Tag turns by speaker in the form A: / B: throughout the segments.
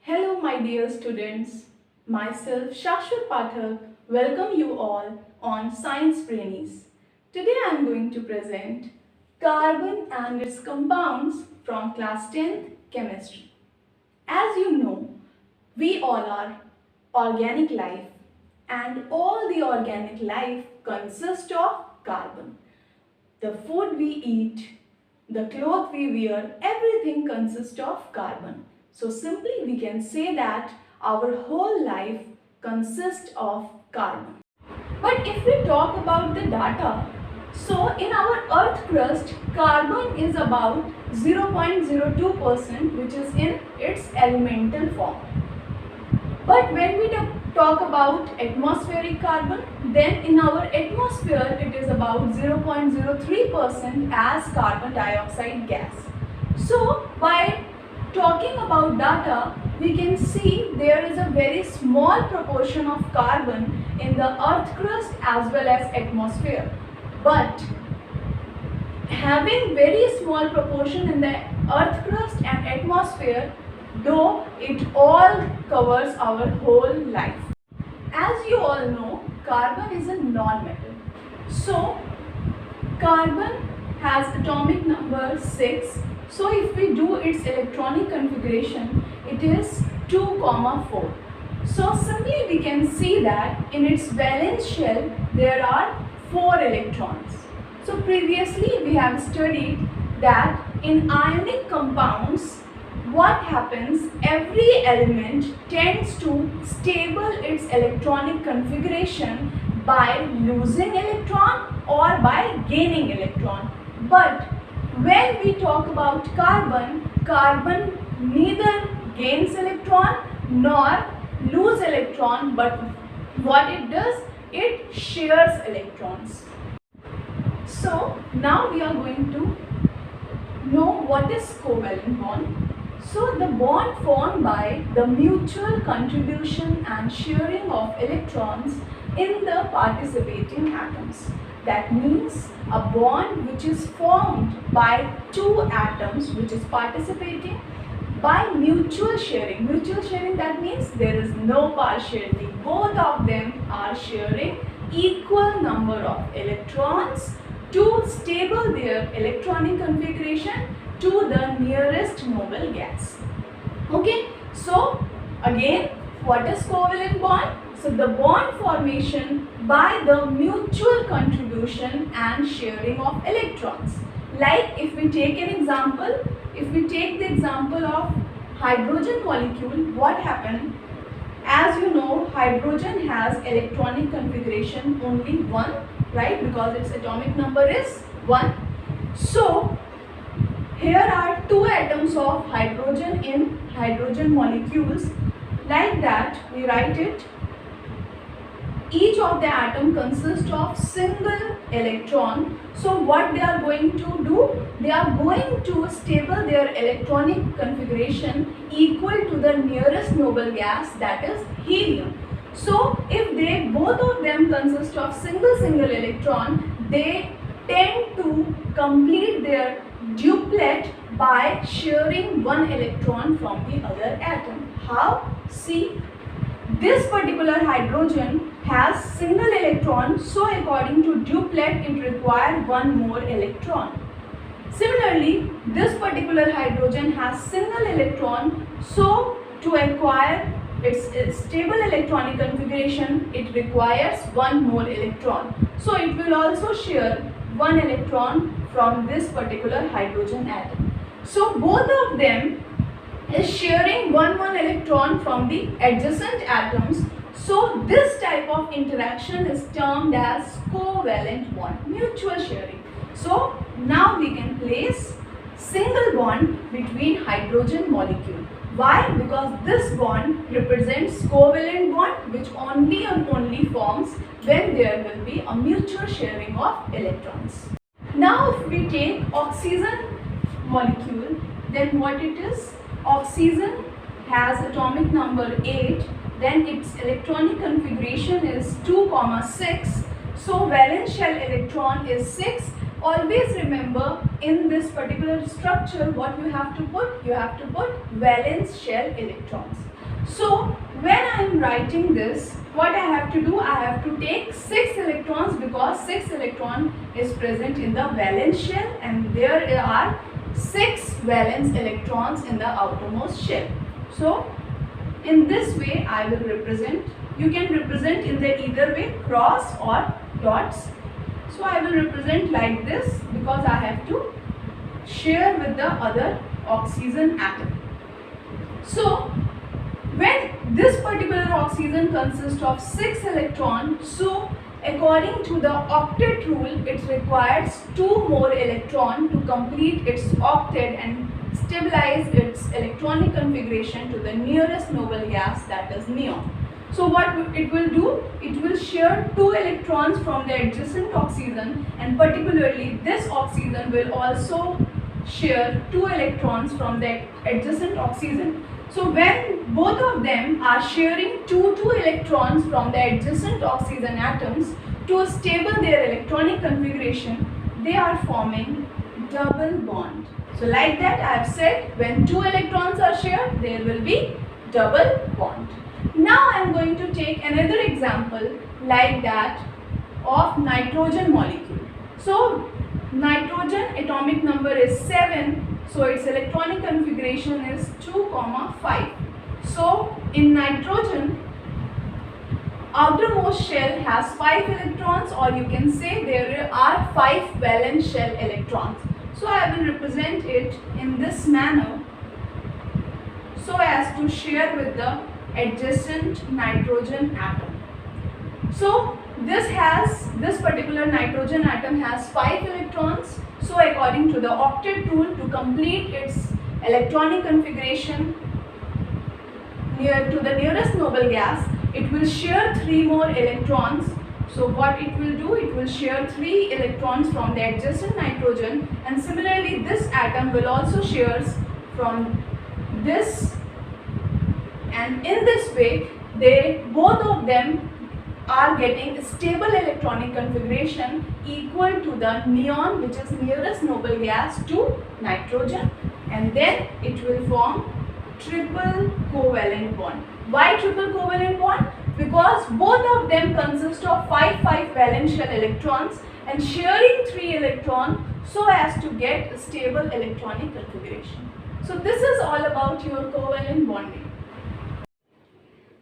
A: Hello my dear students, myself Shashwat Pathak welcome you all on Science Brainies. Today I am going to present carbon and its compounds from class 10th chemistry. As you know, we all are organic life and all the organic life consists of carbon. The food we eat, the cloth we wear, everything consists of carbon. So simply we can say that our whole life consists of carbon. But if we talk about the data, so in our earth crust, carbon is about 0.02%, which is in its elemental form. But when we talk about atmospheric carbon, then in our atmosphere it is about 0.03% as carbon dioxide gas. So by talking about data, we can see there is a very small proportion of carbon in the earth crust as well as atmosphere. But having very small proportion in the earth crust and atmosphere, though it all covers our whole life. As you all know, carbon is a non-metal. So, carbon has atomic number 6. So, if we do its electronic configuration, it is 2, 4. So, simply we can see that in its valence shell, there are 4 electrons. So, previously we have studied that in ionic compounds, what happens, every element tends to stable its electronic configuration by losing electron or by gaining electron. But when we talk about carbon, carbon neither gains electron nor lose electron, but what it does, it shares electrons. So now we are going to know what is covalent bond. So the bond formed by the mutual contribution and sharing of electrons in the participating atoms. That means a bond which is formed by two atoms which is participating by mutual sharing. Mutual sharing, that means there is no partiality. Both of them are sharing equal number of electrons to stable their electronic configuration to the nearest noble gas. Okay, so again, what is covalent bond? So the bond formation by the mutual contribution and sharing of electrons. Like if we take an example, if we take the example of hydrogen molecule, what happened? As you know, hydrogen has electronic configuration only 1, right? Because its atomic number is 1. So here are 2 atoms of hydrogen in hydrogen molecules. Like that, we write it. Each of the atom consists of single electron. So what they are going to do? They are going to stable their electronic configuration equal to the nearest noble gas, that is helium. So if they both of them consist of single electron, they tend to complete their duplet by sharing one electron from the other atom. How? See, this particular hydrogen has single electron, so according to duplet it requires one more electron. Similarly, this particular hydrogen has single electron, so to acquire its stable electronic configuration it requires one more electron. So it will also share one electron from this particular hydrogen atom. So both of them is sharing one electron from the adjacent atoms. So this type of interaction is termed as covalent bond, mutual sharing. So now we can place single bond between hydrogen molecule. Why? Because this bond represents covalent bond which only and only forms when there will be a mutual sharing of electrons. Now if we take oxygen molecule, then what it is? Oxygen has atomic number 8, then its electronic configuration is 2, 6. So valence shell electron is 6. Always remember in this particular structure what you have to put? You have to put valence shell electrons. So when I am writing this, what I have to do, I have to take 6 electrons because 6 electron is present in the valence shell and there are 6 valence electrons in the outermost shell. So in this way I will represent. You can represent in the either way, cross or dots. So I will represent like this because I have to share with the other oxygen atom. So when this particular oxygen consists of 6 electrons, so according to the octet rule, it requires 2 more electrons to complete its octet and stabilize its electronic configuration to the nearest noble gas, that is neon. So what it will do, it will share 2 electrons from the adjacent oxygen, and particularly this oxygen will also share 2 electrons from the adjacent oxygen. So when both of them are sharing 2 electrons from the adjacent oxygen atoms to stable their electronic configuration, they are forming double bond. So like that I have said, when 2 electrons are shared, there will be double bond. Now I am going to take another example like that of nitrogen molecule. So nitrogen atomic number is 7. So its electronic configuration is 2, 5. So in nitrogen, outermost shell has 5 electrons, or you can say there are 5 valence shell electrons. So I will represent it in this manner so as to share with the adjacent nitrogen atom. So this particular nitrogen atom has 5 electrons. So according to the octet rule, to complete its electronic configuration near to the nearest noble gas, it will share 3 more electrons. So what it will do, it will share 3 electrons from the adjacent nitrogen, and similarly this atom will also share from this, and in this way both of them are getting stable electronic configuration equal to the neon, which is nearest noble gas to nitrogen, and then it will form triple covalent bond. Why triple covalent bond? Because both of them consist of 5 valence shell electrons and sharing 3 electrons so as to get a stable electronic configuration. So this is all about your covalent bonding.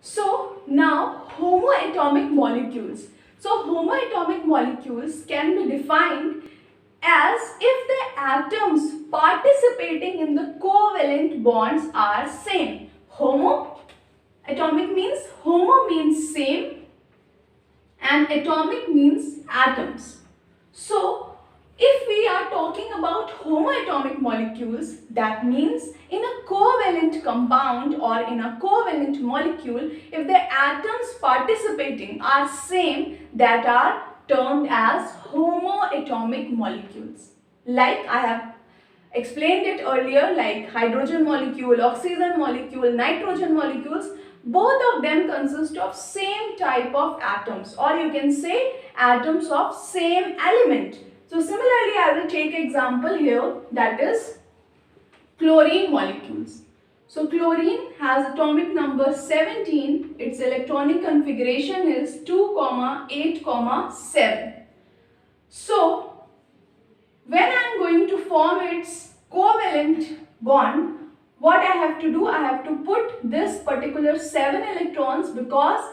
A: So now homoatomic molecules. So homoatomic molecules can be defined as if the atoms participating in the covalent bonds are same. Atomic means, homo means same and atomic means atoms. So if we are talking about homoatomic molecules, that means in a covalent compound or in a covalent molecule, if the atoms participating are same, that are termed as homoatomic molecules. Like I have explained it earlier, like hydrogen molecule, oxygen molecule, nitrogen molecules, both of them consist of same type of atoms, or you can say atoms of same element. So similarly, I will take example here, that is chlorine molecules. So chlorine has atomic number 17. Its electronic configuration is 2, 8, 7. So when I am going to form its covalent bond, what I have to do, I have to put this particular 7 electrons, because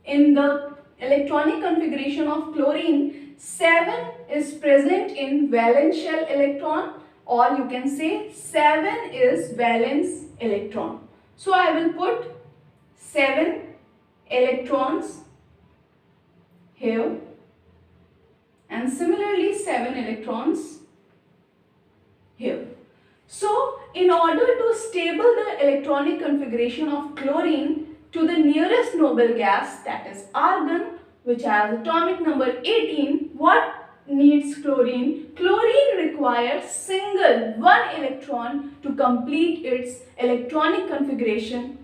A: in the electronic configuration of chlorine, 7 is present in valence shell electron, or you can say 7 is valence electron. So I will put 7 electrons here and similarly 7 electrons here. So in order to stable the electronic configuration of chlorine to the nearest noble gas, that is argon, which has atomic number 18, what needs chlorine? Chlorine requires single 1 electron to complete its electronic configuration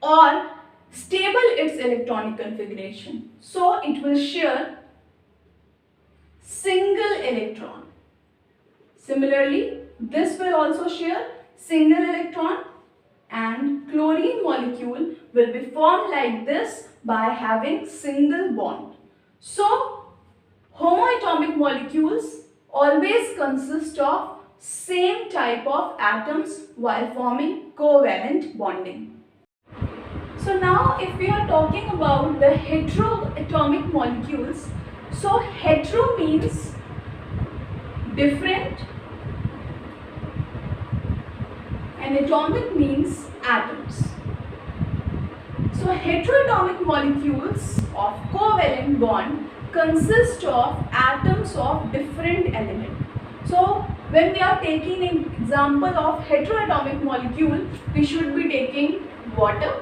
A: or stable its electronic configuration. So it will share single electron. Similarly, this will also share single electron and chlorine molecule will be formed like this by having single bond. So, homoatomic molecules always consist of same type of atoms while forming covalent bonding. So now if we are talking about the heteroatomic molecules, so hetero means different and atomic means atoms. So heteroatomic molecules of covalent bond consist of atoms of different element. So when we are taking an example of heteroatomic molecule, we should be taking water.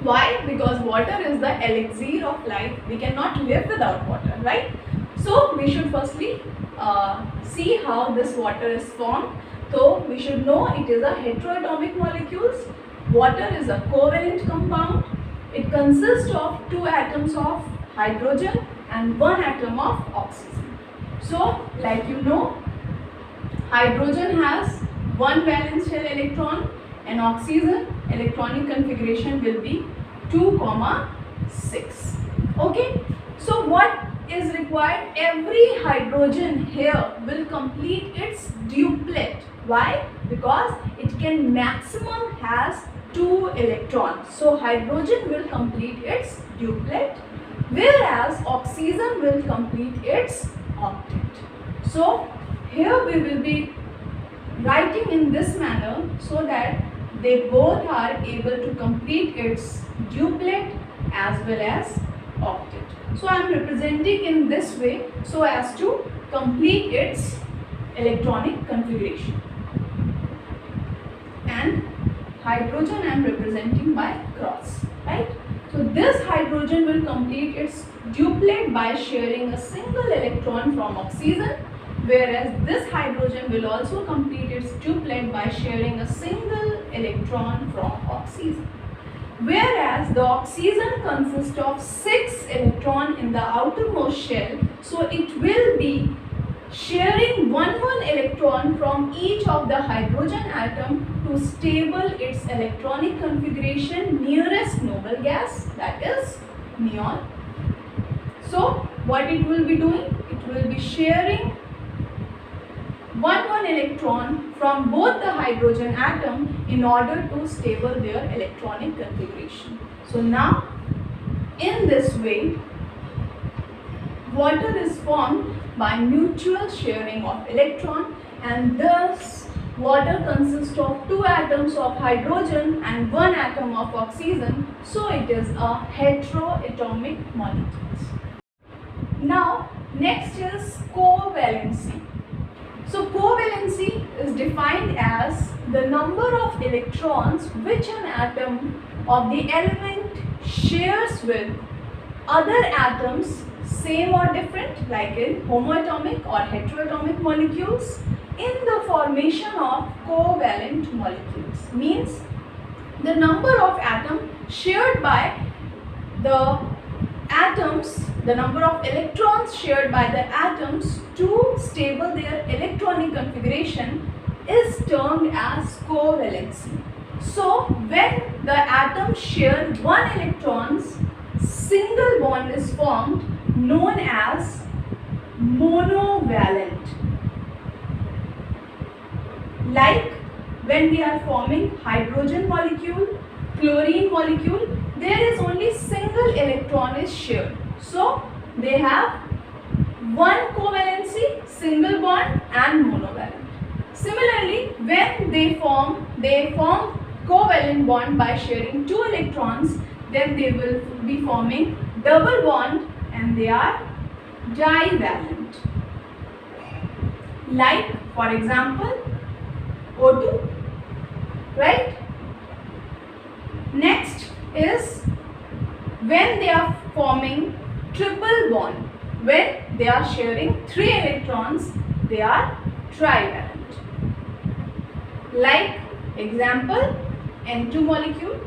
A: Why? Because water is the elixir of life. We cannot live without water, right? So we should firstly see how this water is formed. So we should know it is a heteroatomic molecules. Water is a covalent compound. It consists of 2 atoms of hydrogen and 1 atom of oxygen. So like you know, hydrogen has 1 valence shell electron and oxygen electronic configuration will be 2, 6. Okay. So what is required? Every hydrogen here will complete its duplet. Why? Because it can maximum has 2 electrons. So hydrogen will complete its duplet, whereas oxygen will complete its octet. So here we will be writing in this manner so that they both are able to complete its duplet as well as octet. So I am representing in this way so as to complete its electronic configuration. And hydrogen I am representing by cross, right? So this hydrogen will complete its duplet by sharing a single electron from oxygen, whereas this hydrogen will also complete its duplet by sharing a single electron from oxygen. Whereas the oxygen consists of 6 electrons in the outermost shell, so it will be sharing one electron from each of the hydrogen atom to stable its electronic configuration nearest noble gas, that is neon. So what it will be doing? It will be sharing one electron from both the hydrogen atom in order to stable their electronic configuration. So now in this way, water is formed by mutual sharing of electron, and thus water consists of 2 atoms of hydrogen and 1 atom of oxygen, so it is a heteroatomic molecule. Now next is covalency. So covalency is defined as the number of electrons which an atom of the element shares with other atoms, same or different, like in homoatomic or heteroatomic molecules, in the formation of covalent molecules. Means the number of atoms shared by the atoms, the number of electrons shared by the atoms to stable their electronic configuration is termed as covalency. So when the atoms share 1 electron, single bond is formed known as monovalent. Like when we are forming hydrogen molecule, chlorine molecule, there is only single electron is shared. So they have 1 covalency, single bond and monovalent. Similarly, when they form covalent bond by sharing 2 electrons, then they will be forming double bond and they are divalent. Like for example O2, right? Next is when they are forming triple bond. When they are sharing 3 electrons, they are trivalent. Like example N2 molecule.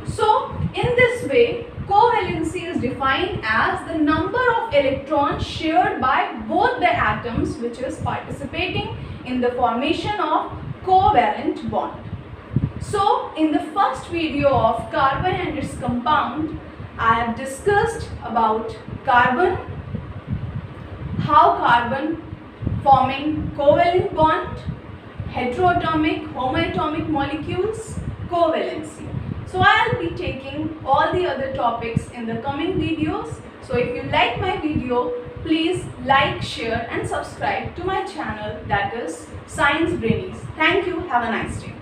A: So in this way, covalency is defined as the number of electrons shared by both the atoms which is participating in the formation of covalent bond. So in the first video of carbon and its compound, I have discussed about carbon, how carbon forming covalent bond, heteroatomic, homoatomic molecules, covalency. So I will be taking all the other topics in the coming videos. So if you like my video, please like, share and subscribe to my channel, that is Science Brainies. Thank you. Have a nice day.